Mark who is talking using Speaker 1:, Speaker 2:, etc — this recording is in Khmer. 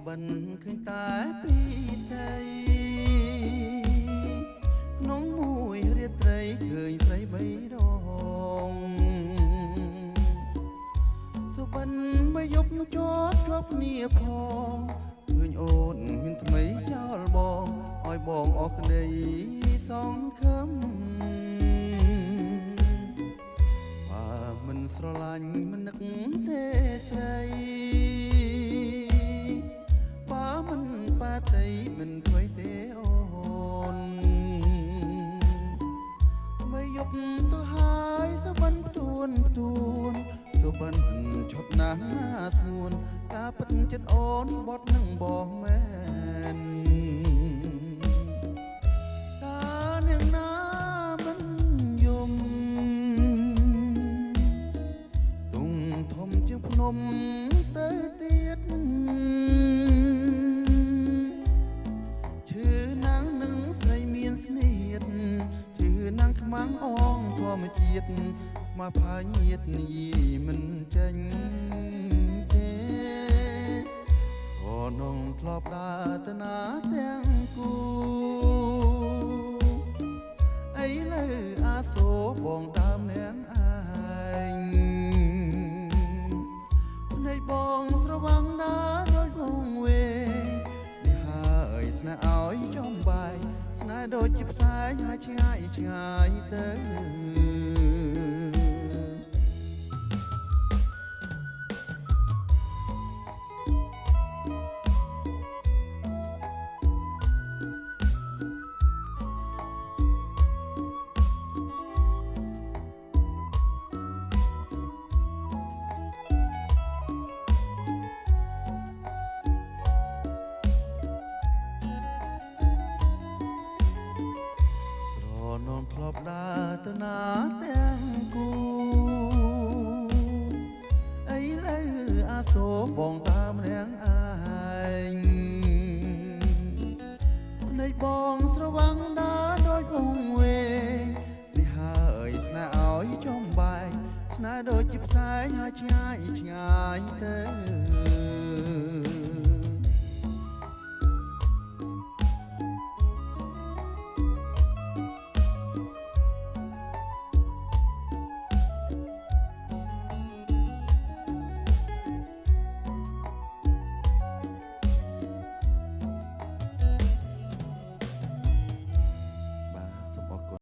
Speaker 1: បិនឃើញតែពីស្រីក្នុងមួយរាត្រីឃើញស្រីបីដងសុបិនមកយប់ជាប់គ្នាផងឃើញអូនមានថ្មីចោលបងឲ្យបងអស់ក្តីសង្ឃឹមបើមិនស្រឡាញ់មិននឹកទេស្រីបើមិនបាតីមិនព្រួយទេអូនមកយប់ទៅហើយសុបិនទួនសុបិនឈប់ណាស់ណាស្ងួនការពិតចិត្តអូនបត់នឹងបងមែនតានាងណាមិនយំទុំធំជាងភ្នំទៅទៀតឈឺណាងនឹងស្រីមានស្នៀតឈឺណាងខ្មាំងអងធម្មជាតិមកផាញាតនីមិនចេញទេអូនងធ្លាប់ដើរទៅណាទាំងគូអីលើអាសូរបងដើមនាងឯងភ្នែកបងស្រវាំងដើរដូចវងវែងនេះហើយស្នេហ៍ឲ្យចំបាយស្នេហ៍ដូចជាផ្សែងហើយឆ្ងាយទៅនំធ្លាប់ដើរទៅណាទាំងគូអីលើអាសូរបងតាមនាងឯងភ្នែកបងស្រវាំងដើរដូចវងវែងនេះហើយស្នេហ៍ឲ្យចំបែកស្នេហ៍ដូចជាផ្សែងហើយឆ្ងាយទៅ